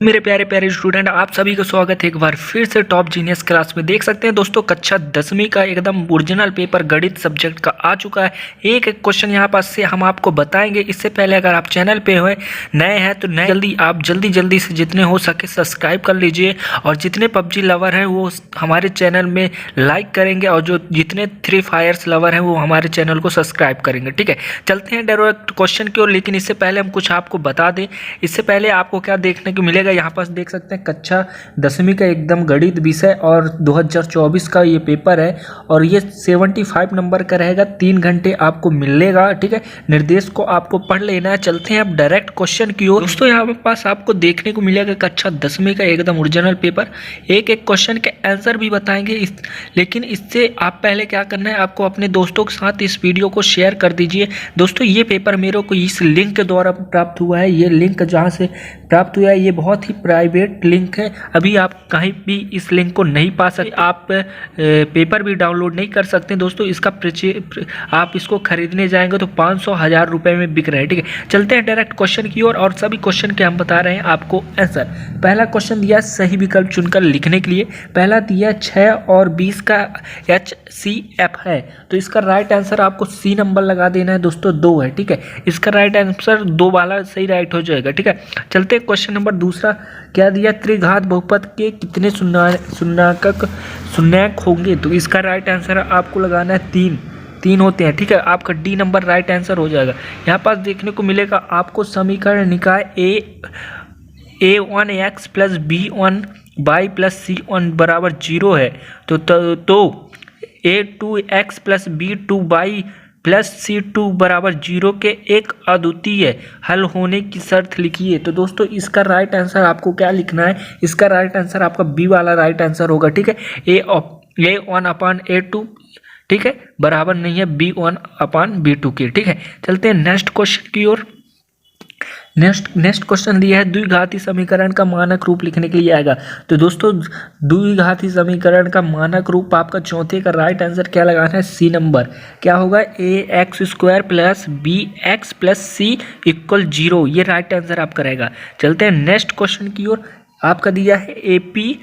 मेरे प्यारे प्यारे स्टूडेंट, आप सभी का स्वागत है एक बार फिर से टॉप जीनियस क्लास में। देख सकते हैं दोस्तों, कक्षा 10वीं का एकदम ओरिजिनल पेपर गणित सब्जेक्ट का आ चुका है। एक एक क्वेश्चन यहाँ पास से हम आपको बताएंगे। इससे पहले अगर आप चैनल पे हुए नए हैं तो जल्दी से जितने हो सके सब्सक्राइब कर लीजिए, और जितने पबजी लवर हैं वो हमारे चैनल में लाइक करेंगे, और जो जितने फ्री फायर्स लवर हैं वो हमारे चैनल को सब्सक्राइब करेंगे। ठीक है, चलते हैं डायरेक्ट क्वेश्चन की ओर। लेकिन इससे पहले हम कुछ आपको बता दें। इससे पहले आपको क्या देखने को मिलेगा, यहाँ पास देख सकते हैं कक्षा 10वीं का एकदम गणित विषय और 2024 का ये पेपर है, और ये 75 नंबर का रहेगा। 3 घंटे आपको मिलेगा। ठीक है, निर्देश को आपको पढ़ लेना है। चलते हैं अब डायरेक्ट क्वेश्चन की ओर। दोस्तों यहाँ पास आपको देखने को मिलेगा कक्षा 10वीं का एकदम ओरिजिनल पेपर। एक एक क्वेश्चन के आंसर भी बताएंगे। लेकिन इससे आप पहले क्या करना है, आपको अपने दोस्तों के साथ इस वीडियो को शेयर कर दीजिए। दोस्तों ये पेपर मेरे को इस लिंक के द्वारा प्राप्त हुआ है। ये लिंक जहाँ से प्राप्त हुआ है ये बहुत ही प्राइवेट लिंक है। अभी आप कहीं भी इस लिंक को नहीं पा सकते। आप पेपर भी डाउनलोड नहीं कर सकते दोस्तों। इसका आप इसको खरीदने जाएंगे तो 500-1000 रुपए में बिक रहे हैं। ठीक है, चलते हैं डायरेक्ट क्वेश्चन की ओर, और सभी क्वेश्चन के हम बता रहे हैं आपको आंसर। पहला क्वेश्चन दिया सही विकल्प चुनकर लिखने के लिए। पहला दिया 6 और 20 का HCF है, तो इसका राइट आंसर आपको C नंबर लगा देना है दोस्तों। 2 है। ठीक है, इसका राइट आंसर 2 वाला सही राइट हो जाएगा। ठीक है, चलते हैं क्वेश्चन नंबर दूसरा। क्या दिया, त्रिघात बहुपद के कितने शून्यक होंगे, तो इसका राइट आंसर आपको लगाना है 3 होते हैं। ठीक है, आपका D नंबर राइट आंसर हो जाएगा। यहाँ पास देखने को मिलेगा आपको समीकरण निकाय A1x plus B1y plus C1 बराबर 0 है, तो A2x plus B2y plus C2 बराबर 0 के एक अद्वितीय हल होने की शर्त लिखिए। तो दोस्तों इसका राइट आंसर आपको क्या लिखना है, इसका राइट आंसर आपका B वाला राइट आंसर होगा। ठीक है, A1/A2 ठीक है बराबर नहीं है B1/B2 के। ठीक है, चलते हैं नेक्स्ट क्वेश्चन की ओर। नेक्स्ट क्वेश्चन दिया है द्विघाती समीकरण का मानक रूप लिखने के लिए आएगा। तो दोस्तों द्विघाती समीकरण का मानक रूप आपका चौथे का राइट आंसर क्या लगाना है, C नंबर। क्या होगा, ax² plus bx plus c equal 0। ये राइट आंसर आपका रहेगा। चलते हैं नेक्स्ट क्वेश्चन की ओर। आपका दिया है AP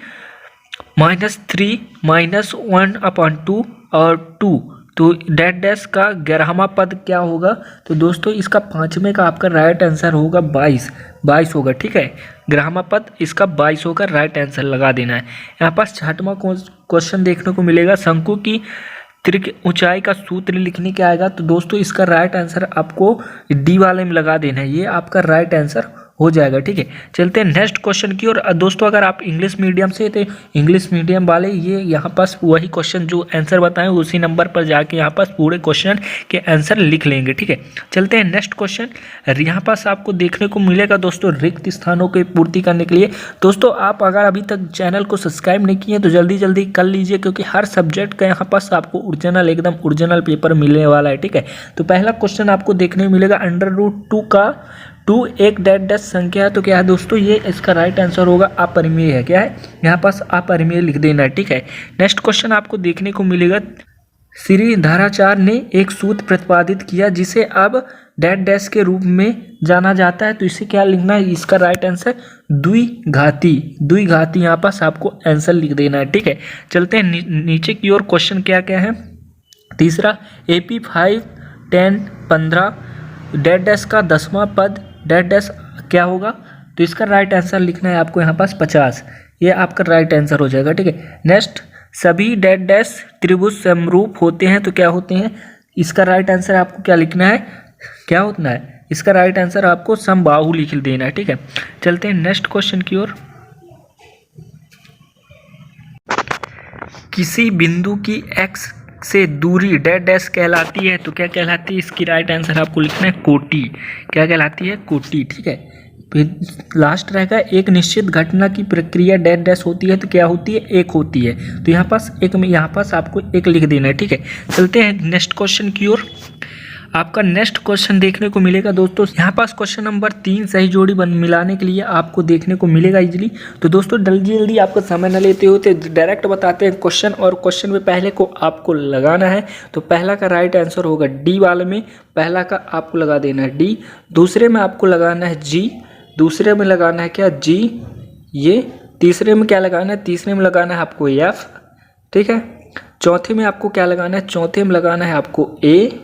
-3 -1/2 और 2, तो डैश का 11वां पद क्या होगा। तो दोस्तों इसका 5वें का आपका राइट आंसर होगा 22 होगा। ठीक है, 11वां पद इसका 22 होगा, राइट आंसर लगा देना है। यहाँ पास 6वां क्वेश्चन देखने को मिलेगा, शंकु की त्रिक ऊंचाई का सूत्र लिखने के आएगा। तो दोस्तों इसका राइट आंसर आपको D वाले में लगा देना है। ये आपका राइट आंसर हो जाएगा। ठीक है, चलते हैं नेक्स्ट क्वेश्चन की ओर। दोस्तों अगर आप इंग्लिश मीडियम से तो इंग्लिश मीडियम वाले ये यहाँ पास वही क्वेश्चन जो आंसर बताएं उसी नंबर पर जाके यहाँ पास पूरे क्वेश्चन के आंसर लिख लेंगे। ठीक है, चलते हैं नेक्स्ट क्वेश्चन। यहाँ पास आपको देखने को मिलेगा दोस्तों रिक्त स्थानों की पूर्ति करने के लिए। दोस्तों आप अगर अभी तक चैनल को सब्सक्राइब नहीं किए तो जल्दी कर लीजिए, क्योंकि हर सब्जेक्ट का यहाँ पास आपको एकदम ओरिजिनल पेपर मिलने वाला है। ठीक है, तो पहला क्वेश्चन आपको देखने को मिलेगा √2 का 2 एक डैश संख्या है, तो क्या है दोस्तों, ये इसका राइट आंसर होगा अपरिमेय है। क्या है, यहाँ पास अपरिमेय लिख देना है। ठीक है, नेक्स्ट क्वेश्चन आपको देखने को मिलेगा, श्री धाराचार्य ने एक सूत्र प्रतिपादित किया जिसे अब डैश के रूप में जाना जाता है, तो इसे क्या लिखना है, इसका राइट आंसर द्विघाती यहाँ पास आपको आंसर लिख देना है। ठीक है, चलते हैं नीचे की ओर। क्वेश्चन क्या क्या है, तीसरा AP 5 10 15 डैश का 10वां पद डैश क्या होगा, तो इसका राइट आंसर लिखना है आपको यहाँ पास 50। ये आपका राइट आंसर हो जाएगा। ठीक है, नेक्स्ट सभी डैश त्रिभुज समरूप होते हैं, तो क्या होते हैं, इसका राइट आंसर आपको क्या लिखना है, क्या होता है, इसका राइट आंसर आपको समबाहु लिख देना है। ठीक है, चलते हैं नेक्स्ट क्वेश्चन की ओर। किसी बिंदु की x से दूरी डैश कहलाती है, तो क्या कहलाती है, इसकी राइट आंसर आपको लिखना है कोटि। क्या कहलाती है, कोटि। ठीक है, फिर लास्ट रहेगा, एक निश्चित घटना की प्रक्रिया डैश होती है, तो क्या होती है, एक होती है। तो यहाँ पास आपको एक लिख देना है। ठीक है, चलते हैं नेक्स्ट क्वेश्चन की ओर। आपका नेक्स्ट क्वेश्चन देखने को मिलेगा दोस्तों, यहाँ पास क्वेश्चन नंबर 3 सही जोड़ी मिलाने के लिए आपको देखने को मिलेगा इजीली। तो दोस्तों जल्दी आपका समय न लेते होते डायरेक्ट बताते हैं क्वेश्चन, और क्वेश्चन में पहले को आपको लगाना है। तो पहला का राइट आंसर होगा D वाले में, पहला का आपको लगा देना है D, दूसरे में आपको लगाना है G, दूसरे में लगाना है क्या G, ये तीसरे में क्या लगाना है, तीसरे में लगाना है आपको एफ, ठीक है। चौथे में आपको क्या लगाना है, चौथे में लगाना है आपको ए,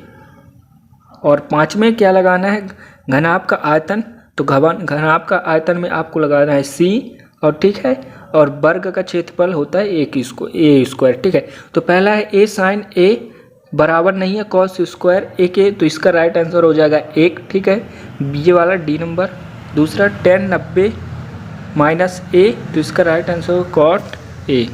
और पाँचवें क्या लगाना है, घनाभ का आयतन, तो घनाभ का आयतन में आपको लगाना है सी, और ठीक है, और वर्ग का क्षेत्रफल होता है ए स्क्वायर, ठीक है। तो पहला है ए साइन ए बराबर नहीं है कॉस स्क्वायर ए के, तो इसका राइट आंसर हो जाएगा 1, ठीक है, ये वाला डी नंबर। दूसरा tan 90 माइनस ए, तो इसका राइट आंसर होगा कॉट ए।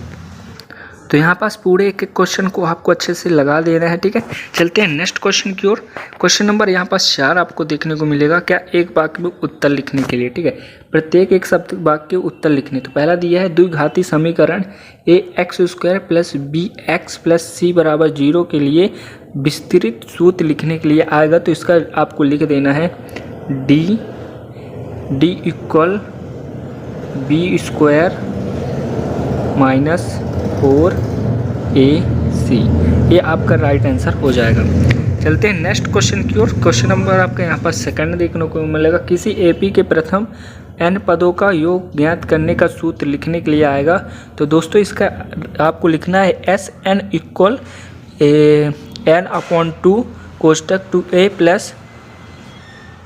तो यहाँ पास पूरे एक एक क्वेश्चन को आपको अच्छे से लगा देना है, ठीक है। चलते हैं नेक्स्ट क्वेश्चन की ओर। क्वेश्चन नंबर यहाँ पास 4 आपको देखने को मिलेगा, क्या एक वाक्य में उत्तर लिखने के लिए, ठीक है। प्रत्येक एक शब्द वाक्य उत्तर लिखने, तो पहला दिया है द्विघाती समीकरण ax² plus bx plus c बराबर 0 के लिए विस्तृत सूत्र लिखने के लिए आएगा, तो इसका आपको लिख देना है d equal b² minus 4ac, ये आपका राइट आंसर हो जाएगा। चलते हैं नेक्स्ट क्वेश्चन की ओर। क्वेश्चन नंबर आपका यहाँ पर सेकंड देखने को मिलेगा, किसी एपी के प्रथम n पदों का योग ज्ञात करने का सूत्र लिखने के लिए आएगा, तो दोस्तों इसका आपको लिखना है SN इक्वल n/2 कोष्टक 2a प्लस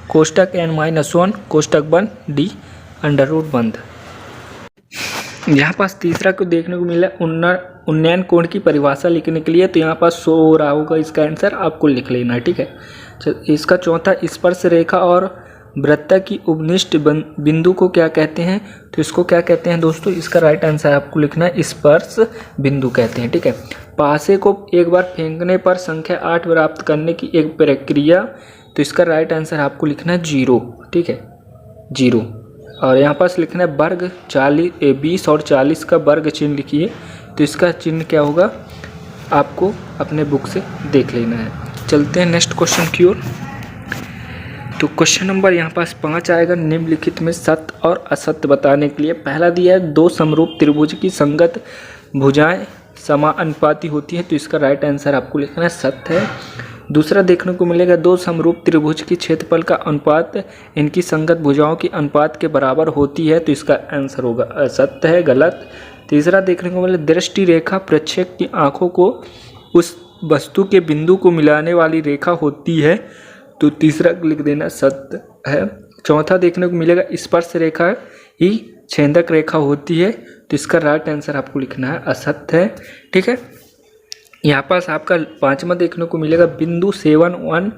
कोष्टक n-1 कोष्टक 1 d अंडर रूट बंद। यहाँ पास तीसरा को देखने को मिला उन्नयन कोण की परिभाषा लिखने के लिए, तो यहाँ पास 100 हो रहा होगा, इसका आंसर आपको लिख लेना है, ठीक है। इसका चौथा स्पर्श रेखा और वृत्त की उपनिष्ठ बिंदु को क्या कहते हैं, तो इसको क्या कहते हैं दोस्तों, इसका राइट आंसर आपको लिखना है स्पर्श बिंदु कहते हैं, ठीक है। पासे को एक बार फेंकने पर संख्या 8 प्राप्त करने की एक प्रक्रिया, तो इसका राइट आंसर आपको लिखना है 0, ठीक है, 0। और यहाँ पास लिखना है वर्ग 20 और 40 का वर्ग चिन्ह लिखिए, तो इसका चिन्ह क्या होगा आपको अपने बुक से देख लेना है। चलते हैं नेक्स्ट क्वेश्चन की ओर। तो क्वेश्चन नंबर यहाँ पास 5 आएगा, निम्नलिखित में सत्य और असत्य बताने के लिए। पहला दिया है 2 समरूप त्रिभुज की संगत भुजाएं समानुपाती होती है, तो इसका राइट आंसर आपको लिखना है सत्य है। दूसरा देखने को मिलेगा 2 समरूप त्रिभुज की क्षेत्रफल का अनुपात इनकी संगत भुजाओं की अनुपात के बराबर होती है, तो इसका आंसर होगा असत्य है, गलत। तीसरा देखने को मिलेगा दृष्टि रेखा प्रक्षेप की आंखों को उस वस्तु के बिंदु को मिलाने वाली रेखा होती है, तो तीसरा लिख देना सत्य है। चौथा देखने को मिलेगा स्पर्श रेखा ही छेदक रेखा होती है, तो इसका राइट आंसर आपको लिखना है असत्य है, ठीक है। यहाँ पास आपका 5वां देखने को मिलेगा बिंदु 7, 1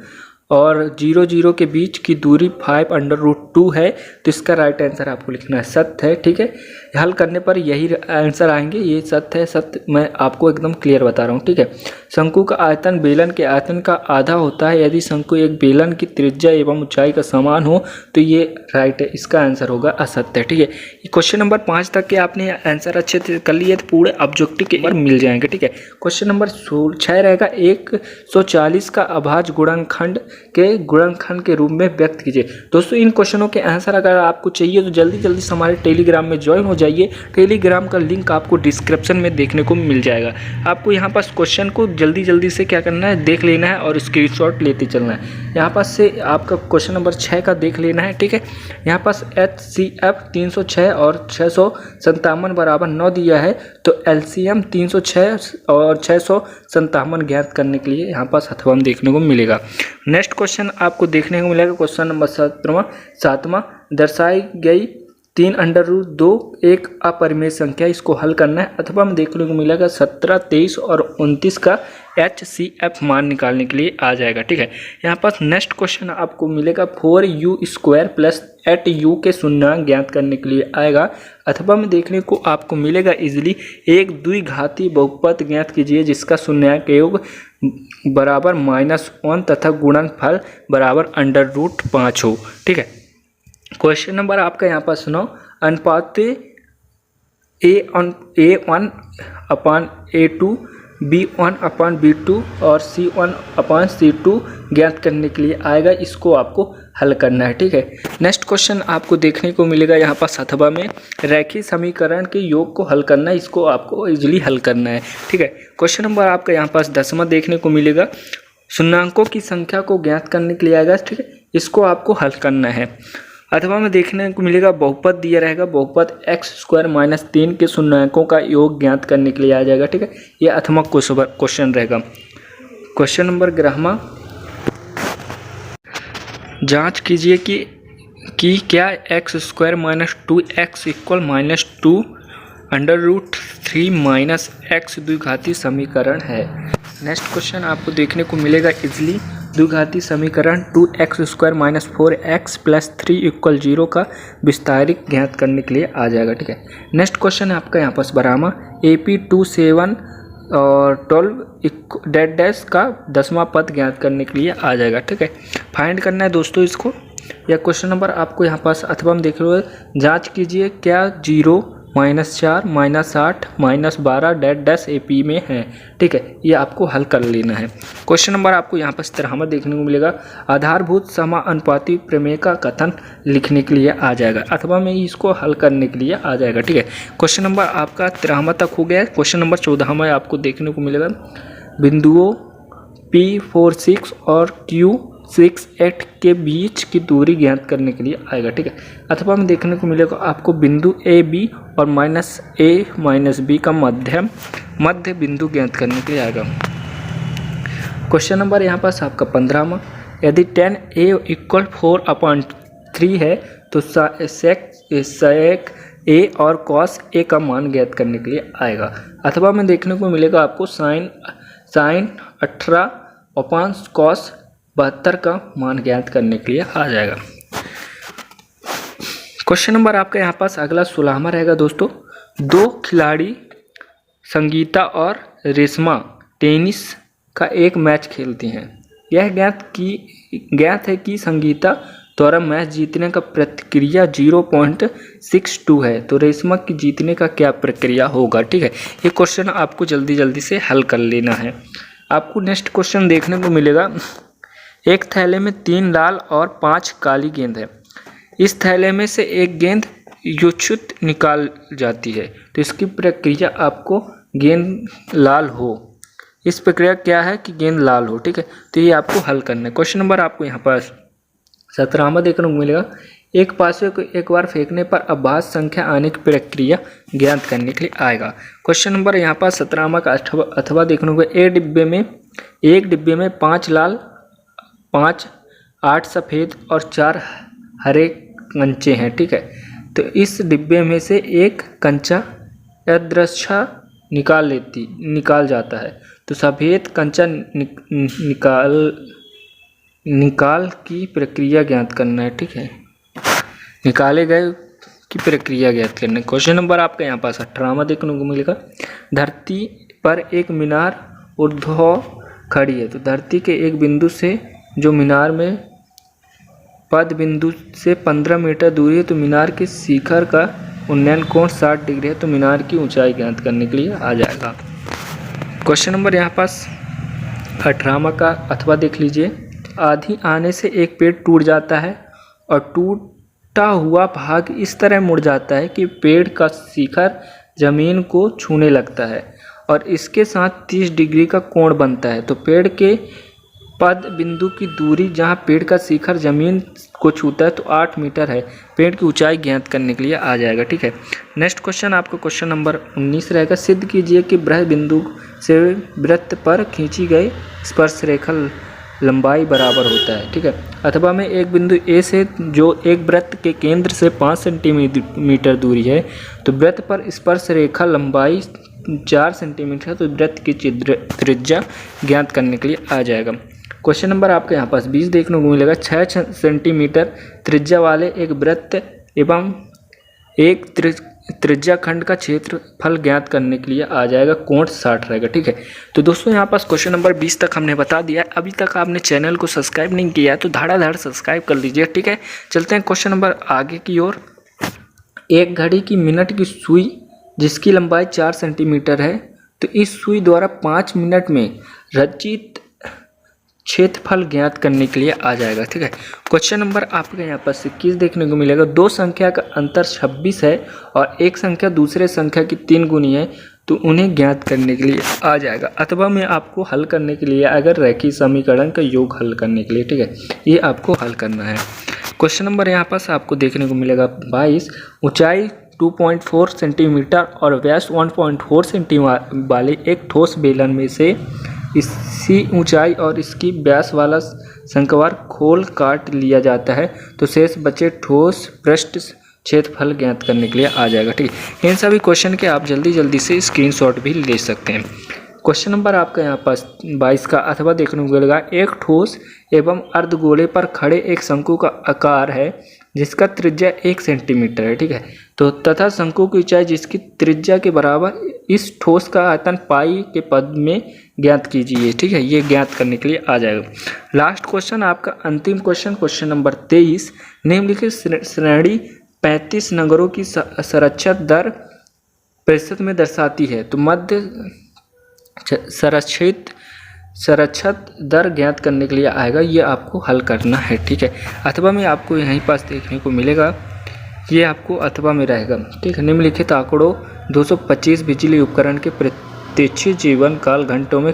और 0, 0 के बीच की दूरी 5√2 है, तो इसका राइट आंसर आपको लिखना है सत्य है, ठीक है। हल करने पर यही आंसर आएंगे, ये सत्य है, सत्य मैं आपको एकदम क्लियर बता रहा हूँ, ठीक है। शंकु का आयतन बेलन के आयतन का आधा होता है, यदि शंकु एक बेलन की त्रिज्या एवं ऊंचाई का समान हो, तो ये राइट है, इसका आंसर होगा असत्य, ठीक है। क्वेश्चन नंबर 5 तक के आपने आंसर अच्छे से कर लिए, तो पूरे ऑब्जेक्टिव के मिल जाएंगे, ठीक है। क्वेश्चन नंबर 6 रहेगा 140 का अभाज्य गुणनखंड के गुणनखंड के रूप में व्यक्त कीजिए। दोस्तों इन क्वेश्चनों के आंसर अगर आपको चाहिए तो जल्दी जल्दी से हमारे टेलीग्राम में ज्वाइन हो जाइए। टेलीग्राम का लिंक आपको डिस्क्रिप्शन में देखने को मिल जाएगा। आपको यहाँ पास क्वेश्चन को जल्दी जल्दी से क्या करना है, देख लेना है और स्क्रीनशॉट लेते चलना है। यहाँ पास से आपका क्वेश्चन नंबर 6 का देख लेना है, ठीक है। यहाँ पास HCF 306 और 657 बराबर 9 दिया है, तो LCM 306 और 657 ज्ञात करने के लिए यहाँ पास हथवाम देखने को मिलेगा। नेक्स्ट क्वेश्चन आपको देखने को मिलेगा क्वेश्चन नंबर 7वां दर्शाई गई 3√2 एक अपरिमेय संख्या, इसको हल करना है। अथवा हम देखने को मिलेगा 17, 23 और 29 का HCF मान निकालने के लिए आ जाएगा, ठीक है। यहाँ पास नेक्स्ट क्वेश्चन आपको मिलेगा 4u² प्लस 8u के शून्यांक ज्ञात करने के लिए आएगा। अथवा में देखने को आपको मिलेगा इजिली एक द्विघाती बहुपद ज्ञात कीजिए जिसका शून्यांक योग बराबर -1 तथा गुणनफल बराबर √5 हो, ठीक है। क्वेश्चन नंबर आपका यहाँ पर सुनो, अनुपात A1/A2 B1/B2 और C1/C2 ज्ञात करने के लिए आएगा, इसको आपको हल करना है, ठीक है। नेक्स्ट क्वेश्चन आपको देखने को मिलेगा यहाँ पर अथवा में रैखिक समीकरण के योग को हल करना है, इसको आपको इजीली हल करना है, ठीक है। क्वेश्चन नंबर आपका यहाँ पास 10वां देखने को मिलेगा, शून्यांकों की संख्या को ज्ञात करने के लिए आएगा, ठीक है। इसको आपको हल करना है। अथवा में देखने को मिलेगा बहुपद दिया रहेगा, बहुपद x² माइनस 3 के शून्याङ्कों का योग ज्ञात करने के लिए आ जाएगा। ठीक है, ये अथवा क्वेश्चन रहेगा। क्वेश्चन नंबर 11, जांच कीजिए कि क्या x² minus 2x equal -2 √3 minus x द्विघाती समीकरण है। नेक्स्ट क्वेश्चन आपको देखने को मिलेगा इजली द्विघाती समीकरण 2x² minus 4x plus 3 equal 0 का विस्तारित ज्ञात करने के लिए आ जाएगा। ठीक है, नेक्स्ट क्वेश्चन है आपका यहाँ पर 12वां, AP 2 7 और 12 डैश का 10वां पद ज्ञात करने के लिए आ जाएगा। ठीक है, फाइंड करना है दोस्तों इसको। या क्वेश्चन नंबर आपको यहाँ पास अथवा हम देख रहे हो, जांच कीजिए क्या 0 -4 -8 -12 डैश AP में है। ठीक है, ये आपको हल कर लेना है। क्वेश्चन नंबर आपको यहाँ पर 13वां देखने को मिलेगा, आधारभूत समानुपाती प्रमेय का कथन लिखने के लिए आ जाएगा, अथवा में इसको हल करने के लिए आ जाएगा। ठीक है, क्वेश्चन नंबर आपका 13वां तक हो गया है। क्वेश्चन नंबर 14वां आपको देखने को मिलेगा, बिंदुओं P4 6 और Q6 8 के बीच की दूरी ज्ञात करने के लिए आएगा। ठीक है, अथवा में देखने को मिलेगा आपको बिंदु AB और -A -B का मध्य बिंदु ज्ञात करने के लिए आएगा। क्वेश्चन नंबर यहाँ पास आपका 15वां, यदि tan A इक्वल 4/3 है तो sec A और cos A का मान ज्ञात करने के लिए आएगा। अथवा में देखने को मिलेगा आपको sin 18/cos 72 का मान ज्ञात करने के लिए आ जाएगा। क्वेश्चन नंबर आपका यहाँ पास अगला 16वां रहेगा दोस्तों, दो खिलाड़ी संगीता और रेशमा टेनिस का एक मैच खेलती हैं। यह ज्ञात है कि संगीता द्वारा मैच जीतने का प्रक्रिया 0.62 है, तो रेशमा की जीतने का क्या प्रक्रिया होगा। ठीक है, ये क्वेश्चन आपको जल्दी से हल कर लेना है। आपको नेक्स्ट क्वेश्चन देखने को मिलेगा, एक थैले में 3 लाल और 5 काली गेंद है। इस थैले में से एक गेंद युक्षित निकाल जाती है, तो इसकी प्रक्रिया आपको गेंद लाल हो, इस प्रक्रिया क्या है कि गेंद लाल हो। ठीक है, तो ये आपको हल करना है। क्वेश्चन नंबर आपको यहाँ पास 17वां देखने को मिलेगा, एक पासे को एक बार फेंकने पर अभाज्य संख्या आने की प्रक्रिया ज्ञात करने के लिए आएगा। क्वेश्चन नंबर यहाँ पर 17वां का अथवा देखने को, एक डिब्बे में 5 लाल 5 8 सफ़ेद और 4 हरे कंचे हैं। ठीक है, तो इस डिब्बे में से एक कंचा अदृश्य निकाल जाता है, तो सफ़ेद कंचा निकाल की प्रक्रिया ज्ञात करना है। ठीक है, निकाले गए की प्रक्रिया ज्ञात करना है। क्वेश्चन नंबर आपका यहाँ पास 18वां देखने को मिलेगा, धरती पर एक मीनार ऊर्ध्व खड़ी है, तो धरती के एक बिंदु से जो मीनार में पद बिंदु से 15 मीटर दूरी है, तो मीनार के शिखर का उन्नयन कोण 60 डिग्री है, तो मीनार की ऊंचाई ज्ञात करने के लिए आ जाएगा। क्वेश्चन नंबर यहाँ पास 18वां का अथवा देख लीजिए, आंधी आने से एक पेड़ टूट जाता है और टूटा हुआ भाग इस तरह मुड़ जाता है कि पेड़ का शिखर जमीन को छूने लगता है और इसके साथ 30 डिग्री का कोण बनता है, तो पेड़ के पद बिंदु की दूरी जहां पेड़ का शिखर जमीन को छूता है तो 8 मीटर है। पेड़ की ऊंचाई ज्ञात करने के लिए आ जाएगा। ठीक है, नेक्स्ट क्वेश्चन आपका क्वेश्चन नंबर 19 रहेगा, सिद्ध कीजिए कि बृहद बिंदु से वृत्त पर खींची गई स्पर्श रेखा लंबाई बराबर होता है। ठीक है, अथवा में एक बिंदु ए से जो एक वृत्त के केंद्र से 5 सेंटीमीटर दूरी है, तो वृत्त पर स्पर्श रेखा लंबाई 4 सेंटीमीटर है, तो वृत्त की त्रिज्या ज्ञात करने के लिए आ जाएगा। क्वेश्चन नंबर आपके यहाँ पास 20 देखने को मिलेगा, 6 सेंटीमीटर त्रिज्या वाले एक वृत्त एवं एक त्रिज्या खंड का क्षेत्रफल ज्ञात करने के लिए आ जाएगा, कोण 60 रहेगा। ठीक है, तो दोस्तों यहाँ पास क्वेश्चन नंबर 20 तक हमने बता दिया। अभी तक आपने चैनल को सब्सक्राइब नहीं किया है तो धड़ाधड़ सब्सक्राइब कर लीजिए। ठीक है, चलते हैं क्वेश्चन नंबर आगे की ओर। एक घड़ी की मिनट की सुई जिसकी लंबाई 4 सेंटीमीटर है, तो इस सुई द्वारा 5 मिनट में रचित क्षेत्रफल ज्ञात करने के लिए आ जाएगा। ठीक है, क्वेश्चन नंबर आपके यहाँ पर 21 देखने को मिलेगा, दो संख्या का अंतर 26 है और एक संख्या दूसरे संख्या की 3 गुनी है, तो उन्हें ज्ञात करने के लिए आ जाएगा। अथवा में आपको हल करने के लिए अगर रेखीय समीकरण का योग हल करने के लिए, ठीक है, ये आपको हल करना है। क्वेश्चन नंबर यहाँ पास आपको देखने को मिलेगा 22, ऊंचाई 2.4 सेंटीमीटर और व्यास 1.4 सेंटीमीटर वाले एक ठोस बेलन में से इसी ऊंचाई और इसकी व्यास वाला शंक्वाकार खोल काट लिया जाता है तो शेष बचे ठोस पृष्ठ क्षेत्रफल ज्ञात करने के लिए आ जाएगा। ठीक है, इन सभी क्वेश्चन के आप जल्दी से स्क्रीनशॉट भी ले सकते हैं। क्वेश्चन नंबर आपका यहाँ पास 22 का अथवा देखने को मिलेगा, एक ठोस एवं अर्धगोले पर खड़े एक शंकु का आकार है जिसका त्रिज्या 1 सेंटीमीटर है। ठीक है, तो तथा शंकु की ऊंचाई जिसकी त्रिज्या के बराबर इस ठोस का आयतन पाई के पद में ज्ञात कीजिए। ठीक है, ये ज्ञात करने के लिए आ जाएगा। लास्ट क्वेश्चन आपका अंतिम क्वेश्चन नंबर 23, निम्नलिखित श्रेणी 35 नगरों की संरक्षित दर प्रतिशत में दर्शाती है तो मध्य संरक्षित दर ज्ञात करने के लिए आएगा, ये आपको हल करना है। ठीक है, अथवा में आपको यहीं पास देखने को मिलेगा, ये आपको अथवा में रहेगा। ठीक है, निम्नलिखित आंकड़ों 225 बिजली उपकरण के प्रत्यक्षित जीवन काल घंटों में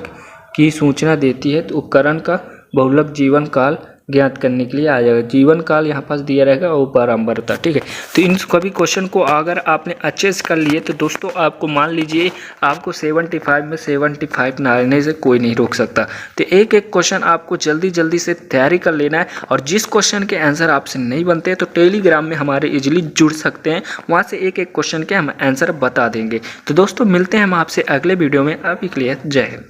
की सूचना देती है तो उपकरण का बहुलक जीवन काल ज्ञात करने के लिए आ जाएगा। जीवन काल यहाँ पास दिया रहेगा और बारंबारता। ठीक है, तो इन सभी क्वेश्चन को अगर आपने अच्छे से कर लिए तो दोस्तों आपको मान लीजिए आपको 75 में 75 आने से कोई नहीं रोक सकता। तो एक एक क्वेश्चन आपको जल्दी से तैयारी कर लेना है और जिस क्वेश्चन के आंसर आपसे नहीं बनते तो टेलीग्राम में हमारे इजीली जुड़ सकते हैं, वहाँ से एक एक क्वेश्चन के हम आंसर बता देंगे। तो दोस्तों मिलते हैं हम आपसे अगले वीडियो में। अभी के लिए जय हिंद।